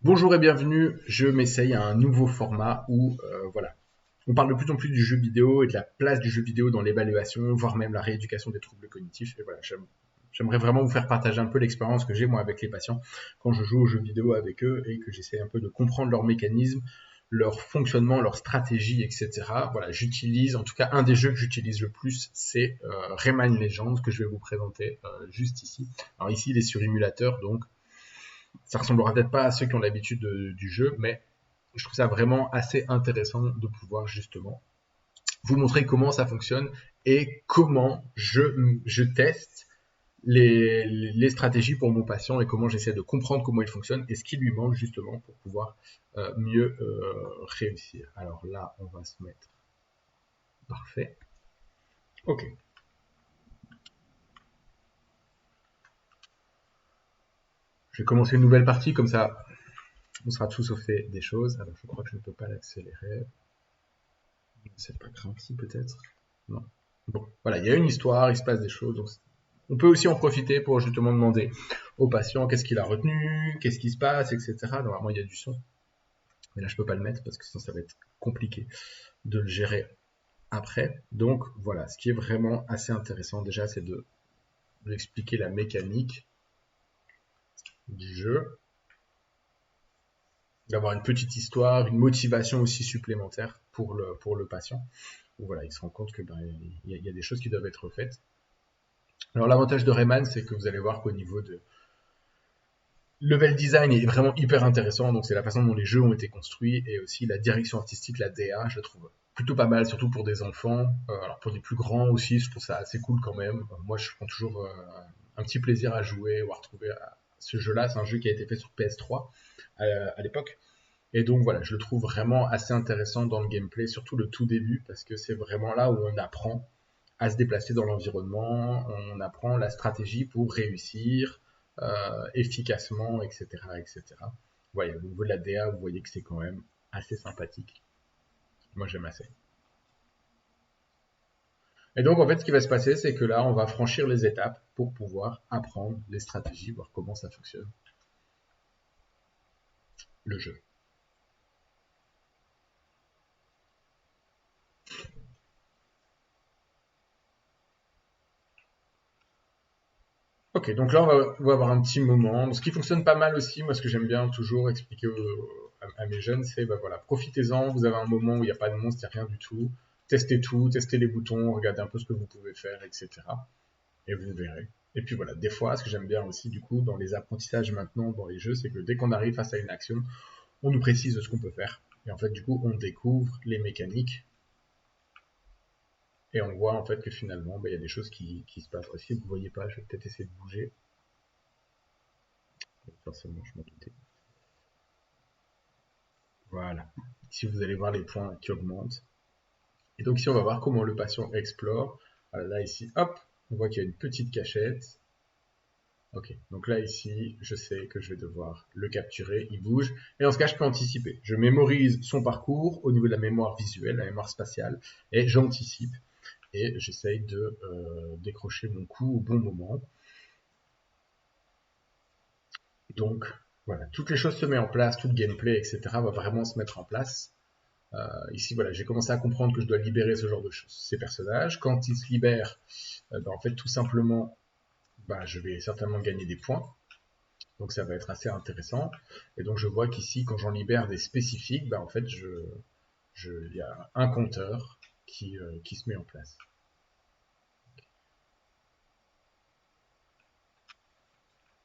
Bonjour et bienvenue, je m'essaye à un nouveau format où voilà, on parle de plus en plus du jeu vidéo et de la place du jeu vidéo dans l'évaluation, voire même la rééducation des troubles cognitifs. Et voilà, j'aimerais vraiment vous faire partager un peu l'expérience que j'ai moi avec les patients quand je joue aux jeux vidéo avec eux et que j'essaie un peu de comprendre leurs mécanismes, leur fonctionnement, leur stratégie, etc. Voilà, j'utilise, en tout cas un des jeux que j'utilise le plus, c'est Rayman Legends que je vais vous présenter juste ici. Alors ici, il est sur émulateur, donc ça ressemblera peut-être pas à ceux qui ont l'habitude du jeu, mais je trouve ça vraiment assez intéressant de pouvoir justement vous montrer comment ça fonctionne et comment je teste les stratégies pour mon patient et comment j'essaie de comprendre comment il fonctionne et ce qui lui manque justement pour pouvoir mieux réussir. Alors là, on va se mettre parfait. Ok. Je vais commencer une nouvelle partie, comme ça on sera tous au fait des choses. Alors je crois que je ne peux pas l'accélérer. C'est pas grave, si peut-être. Non. Bon, voilà, il y a une histoire, il se passe des choses. Donc on peut aussi en profiter pour justement demander au patient qu'est-ce qu'il a retenu, qu'est-ce qui se passe, etc. Normalement, il y a du son. Mais là, je peux pas le mettre parce que sinon, ça va être compliqué de le gérer après. Donc voilà, ce qui est vraiment assez intéressant déjà, c'est de d'expliquer la mécanique du jeu, d'avoir une petite histoire, une motivation aussi supplémentaire pour le patient. Où voilà, il se rend compte que y a des choses qui doivent être faites. Alors l'avantage de Rayman, c'est que vous allez voir qu'au niveau de level design est vraiment hyper intéressant, donc c'est la façon dont les jeux ont été construits et aussi la direction artistique, la DA, je la trouve plutôt pas mal, surtout pour des enfants. Alors pour des plus grands aussi, je trouve ça assez cool quand même. Moi, je prends toujours un petit plaisir à jouer ou à retrouver ce jeu-là. C'est un jeu qui a été fait sur PS3 à l'époque. Et donc voilà, je le trouve vraiment assez intéressant dans le gameplay, surtout le tout début, parce que c'est vraiment là où on apprend à se déplacer dans l'environnement, on apprend la stratégie pour réussir efficacement, etc., etc. Voilà, au niveau de la DA, vous voyez que c'est quand même assez sympathique. Moi, j'aime assez. Et donc, en fait, ce qui va se passer, c'est que là, on va franchir les étapes pour pouvoir apprendre les stratégies, voir comment ça fonctionne, le jeu. Ok, donc là, on va avoir un petit moment. Ce qui fonctionne pas mal aussi, moi, ce que j'aime bien toujours expliquer à mes jeunes, c'est, bah voilà, profitez-en, vous avez un moment où il n'y a pas de monstre, il n'y a rien du tout, testez les boutons, regardez un peu ce que vous pouvez faire, etc. Et vous verrez. Et puis voilà, des fois, ce que j'aime bien aussi, du coup, dans les apprentissages maintenant, dans les jeux, c'est que dès qu'on arrive face à une action, on nous précise ce qu'on peut faire. Et en fait, du coup, on découvre les mécaniques et on voit en fait que finalement, bah, il y a des choses qui se passent. Si vous ne voyez pas, je vais peut-être essayer de bouger. Forcément, je m'en doutais. Voilà. Ici, vous allez voir les points qui augmentent. Et donc ici, on va voir comment le patient explore. Alors là, ici, hop, on voit qu'il y a une petite cachette. Ok, donc là, ici, je sais que je vais devoir le capturer, il bouge. Et dans ce cas, je peux anticiper. Je mémorise son parcours au niveau de la mémoire visuelle, la mémoire spatiale, et j'anticipe. Et j'essaye de décrocher mon coup au bon moment. Donc, voilà, toutes les choses se mettent en place, tout le gameplay, etc. va vraiment se mettre en place. Ici, voilà, j'ai commencé à comprendre que je dois libérer ce genre de choses, ces personnages. Quand ils se libèrent, en fait, tout simplement, je vais certainement gagner des points. Donc ça va être assez intéressant. Et donc je vois qu'ici, quand j'en libère des spécifiques, en fait, il y a un compteur qui se met en place.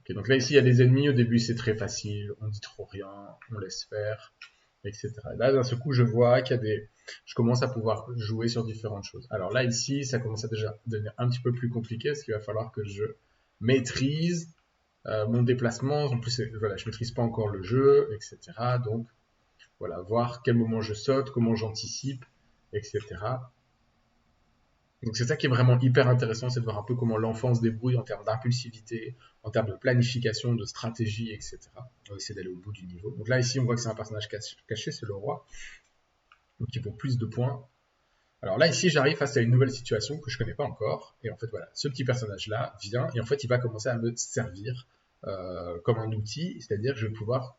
Okay, donc là, ici, il y a des ennemis. Au début, c'est très facile. On dit trop rien, on laisse faire, etc. Et là, d'un seul coup, je vois qu'il y a des... Je commence à pouvoir jouer sur différentes choses. Alors là, ici, ça commence à déjà devenir un petit peu plus compliqué, parce qu'il va falloir que je maîtrise mon déplacement. En plus, voilà, je maîtrise pas encore le jeu, etc. Donc, voilà, voir quel moment je saute, comment j'anticipe, etc. Donc c'est ça qui est vraiment hyper intéressant, c'est de voir un peu comment l'enfant se débrouille en termes d'impulsivité, en termes de planification, de stratégie, etc. On va essayer d'aller au bout du niveau. Donc là, ici, on voit que c'est un personnage caché, c'est le roi, donc il vaut plus de points. Alors là, ici, j'arrive face à une nouvelle situation que je connais pas encore, et en fait, voilà, ce petit personnage-là vient, et en fait, il va commencer à me servir comme un outil, c'est-à-dire que je vais pouvoir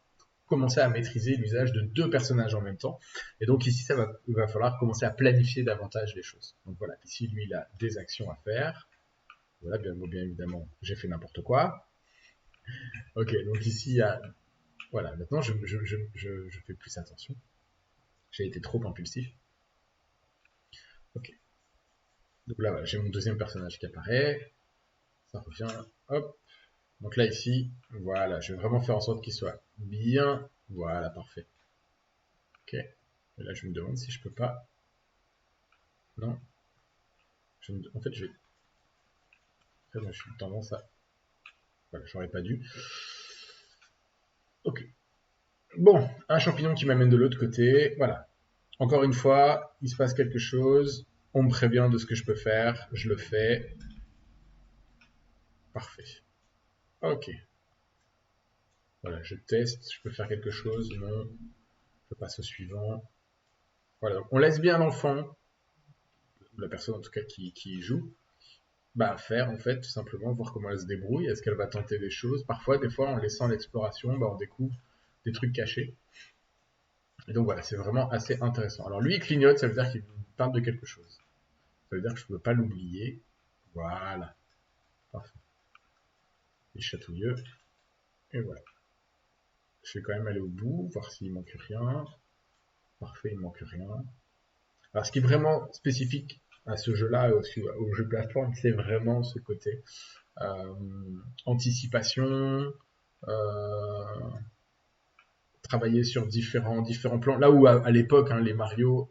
commencer à maîtriser l'usage de 2 personnages en même temps. Et donc ici, il va falloir commencer à planifier davantage les choses. Donc voilà, ici, lui, il a des actions à faire. Voilà, bien évidemment, j'ai fait n'importe quoi. Ok, donc ici, il y a... Voilà, maintenant, je fais plus attention. J'ai été trop impulsif. Ok. Donc là, voilà, j'ai mon deuxième personnage qui apparaît. Ça revient, hop. Donc là, ici, voilà, je vais vraiment faire en sorte qu'il soit bien. Voilà, parfait. Ok. Et là, je me demande si je peux pas. Non. En fait, après, moi, je suis tendance à... Voilà, j'aurais pas dû. Ok. Bon, un champignon qui m'amène de l'autre côté. Voilà. Encore une fois, il se passe quelque chose. On me prévient de ce que je peux faire. Je le fais. Parfait. Ok. Voilà, je teste. Je peux faire quelque chose. Non. Je passe au suivant. Voilà. Donc, on laisse bien l'enfant, la personne en tout cas qui joue, bah, faire en fait tout simplement, voir comment elle se débrouille, est-ce qu'elle va tenter des choses. Parfois, des fois, en laissant l'exploration, bah, on découvre des trucs cachés. Et donc voilà, c'est vraiment assez intéressant. Alors lui, il clignote, ça veut dire qu'il parle de quelque chose. Ça veut dire que je ne peux pas l'oublier. Voilà, parfait. Et chatouilleux. Et voilà. Je vais quand même aller au bout, voir s'il manque rien. Parfait, il manque rien. Alors ce qui est vraiment spécifique à ce jeu-là, au jeu plateforme, c'est vraiment ce côté anticipation, euh, travailler sur différents plans. Là où à l'époque, hein, les Mario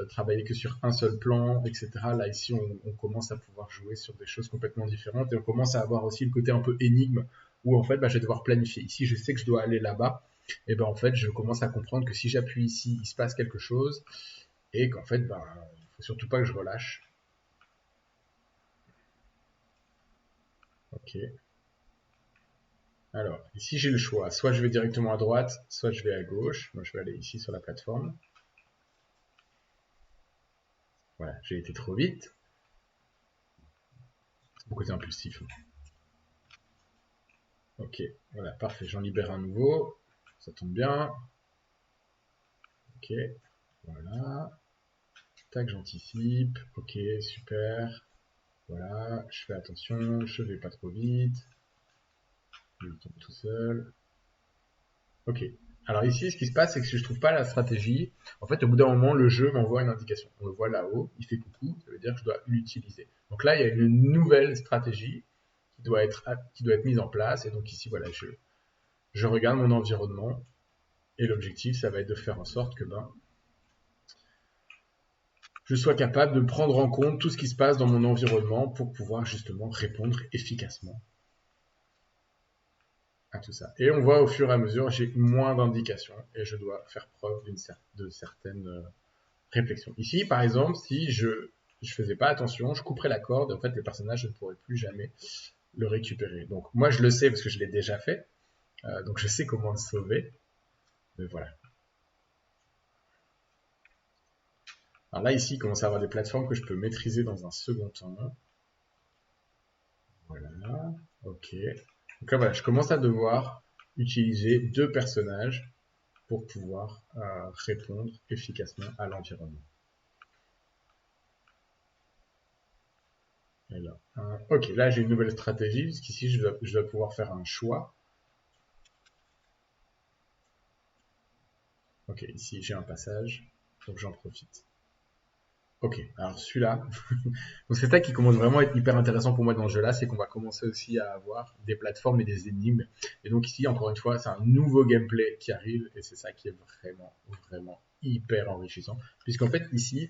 travaillaient que sur un seul plan, etc. Là, ici, on commence à pouvoir jouer sur des choses complètement différentes et on commence à avoir aussi le côté un peu énigme où en fait, bah, je vais devoir planifier. Ici, je sais que je dois aller là-bas. Et ben en fait, je commence à comprendre que si j'appuie ici, il se passe quelque chose et qu'en fait, bah, il faut surtout pas que je relâche. Ok. Alors, ici j'ai le choix. Soit je vais directement à droite, soit je vais à gauche. Moi, je vais aller ici sur la plateforme. Voilà, j'ai été trop vite. C'est mon côté impulsif. Ok, voilà, parfait. J'en libère un nouveau. Ça tombe bien. Ok, voilà. Tac, j'anticipe. Ok, super. Voilà, je fais attention. Je vais pas trop vite. Je tombe tout seul. Ok. Alors ici, ce qui se passe, c'est que si je trouve pas la stratégie, en fait, au bout d'un moment, le jeu m'envoie une indication. On le voit là-haut, il fait coucou, ça veut dire que je dois l'utiliser. Donc là, il y a une nouvelle stratégie qui doit être mise en place. Et donc ici, voilà, je regarde mon environnement. Et l'objectif, ça va être de faire en sorte que je sois capable de prendre en compte tout ce qui se passe dans mon environnement pour pouvoir justement répondre efficacement à tout ça. Et on voit au fur et à mesure, j'ai moins d'indications et je dois faire preuve de certaines réflexion. Ici, par exemple, si je faisais pas attention, je couperais la corde et en fait, le personnage, je ne pourrais plus jamais le récupérer. Donc, moi, je le sais parce que je l'ai déjà fait. Donc, je sais comment le sauver. Mais voilà. Alors là, ici, il commence à avoir des plateformes que je peux maîtriser dans un second temps. Voilà. Ok. Donc là, voilà, je commence à devoir utiliser 2 personnages pour pouvoir répondre efficacement à l'environnement. Là, ok, là j'ai une nouvelle stratégie, parce qu'ici je dois pouvoir faire un choix. Ok, ici j'ai un passage, donc j'en profite. Ok, alors celui-là, donc c'est ça qui commence vraiment à être hyper intéressant pour moi dans ce jeu-là, c'est qu'on va commencer aussi à avoir des plateformes et des énigmes. Et donc ici, encore une fois, c'est un nouveau gameplay qui arrive, et c'est ça qui est vraiment hyper enrichissant. Puisqu'en fait, ici,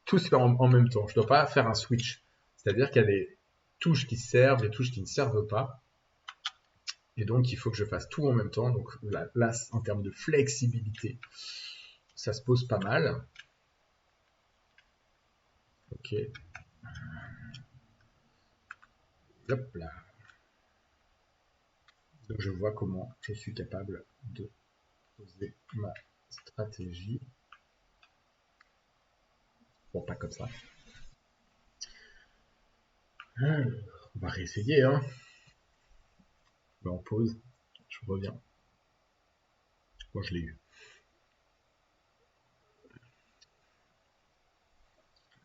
tout se fait en même temps. Je ne dois pas faire un switch. C'est-à-dire qu'il y a des touches qui servent, des touches qui ne servent pas. Et donc, il faut que je fasse tout en même temps. Donc là, en termes de flexibilité, ça se pose pas mal. Ok. Hop là. Donc je vois comment je suis capable de poser ma stratégie. Bon, pas comme ça. Alors, on va réessayer. Hein. On pause. Je reviens. Bon, je l'ai eu.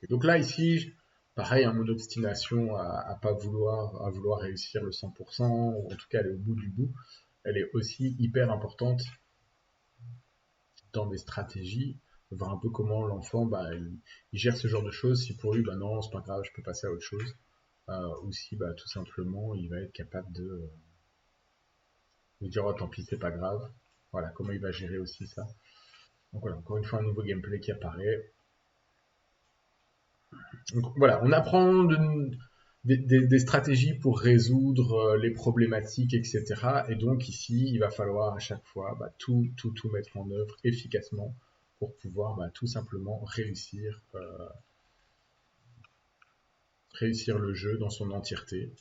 Et donc là, ici, pareil, mon obstination à pas vouloir réussir le 100%, ou en tout cas aller au bout du bout, elle est aussi hyper importante dans des stratégies, voir un peu comment l'enfant, il gère ce genre de choses. Si pour lui, non, c'est pas grave, je peux passer à autre chose. Ou si, tout simplement, il va être capable de dire, oh, tant pis, c'est pas grave. Voilà, comment il va gérer aussi ça. Donc voilà, encore une fois, un nouveau gameplay qui apparaît. Donc voilà, on apprend des stratégies pour résoudre les problématiques, etc. Et donc ici, il va falloir à chaque fois tout mettre en œuvre efficacement pour pouvoir tout simplement réussir le jeu dans son entièreté.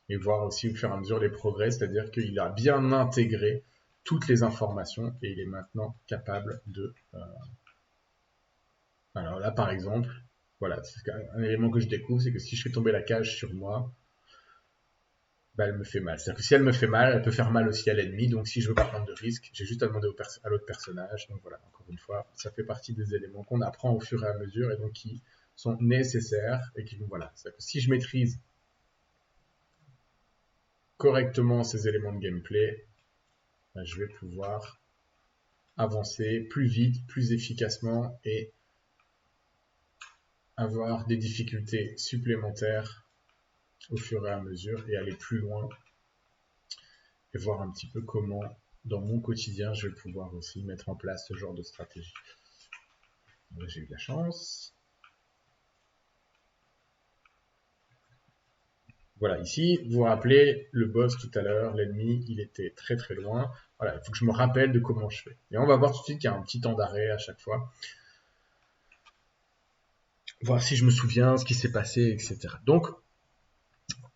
Et voir aussi au fur et à mesure les progrès, c'est-à-dire qu'il a bien intégré toutes les informations et il est maintenant capable de... Alors là, par exemple, voilà, c'est un élément que je découvre, c'est que si je fais tomber la cage sur moi, elle me fait mal. C'est-à-dire que si elle me fait mal, elle peut faire mal aussi à l'ennemi. Donc si je veux pas prendre de risque, j'ai juste à demander à l'autre personnage. Donc voilà, encore une fois, ça fait partie des éléments qu'on apprend au fur et à mesure et donc qui sont nécessaires et qui vont, voilà. C'est-à-dire que si je maîtrise correctement ces éléments de gameplay, je vais pouvoir avancer plus vite, plus efficacement et avoir des difficultés supplémentaires au fur et à mesure et aller plus loin et voir un petit peu comment dans mon quotidien je vais pouvoir aussi mettre en place ce genre de stratégie. J'ai eu de la chance. Voilà, ici, vous vous rappelez, le boss tout à l'heure, l'ennemi, il était très très loin. Voilà, il faut que je me rappelle de comment je fais. Et on va voir tout de suite qu'il y a un petit temps d'arrêt à chaque fois. Voir si je me souviens ce qui s'est passé, etc. Donc,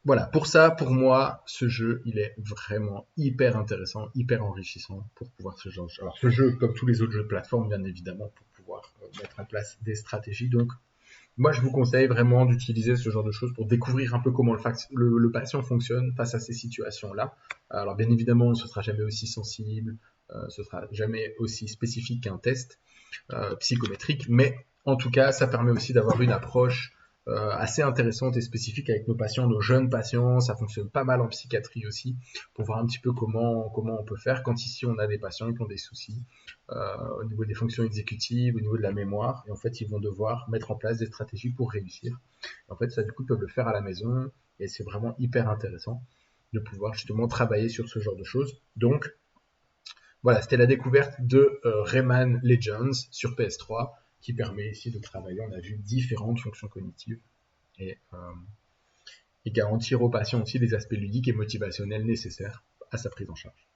voilà, pour ça, pour moi, ce jeu, il est vraiment hyper intéressant, hyper enrichissant pour pouvoir ce genre de jeu. Alors, ce jeu, comme tous les autres jeux de plateforme, bien évidemment, pour pouvoir mettre en place des stratégies. Donc, moi, je vous conseille vraiment d'utiliser ce genre de choses pour découvrir un peu comment le patient fonctionne face à ces situations-là. Alors, bien évidemment, ce sera jamais aussi sensible, ce sera jamais aussi spécifique qu'un test psychométrique, mais en tout cas, ça permet aussi d'avoir une approche assez intéressante et spécifique avec nos patients, nos jeunes patients. Ça fonctionne pas mal en psychiatrie aussi, pour voir un petit peu comment on peut faire quand ici on a des patients qui ont des soucis au niveau des fonctions exécutives, au niveau de la mémoire, et en fait ils vont devoir mettre en place des stratégies pour réussir. Et en fait ça du coup ils peuvent le faire à la maison, et c'est vraiment hyper intéressant de pouvoir justement travailler sur ce genre de choses. Donc voilà, c'était la découverte de Rayman Legends sur PS3 qui permet ici de travailler, on a vu, différentes fonctions cognitives et, et garantir aux patients aussi des aspects ludiques et motivationnels nécessaires à sa prise en charge.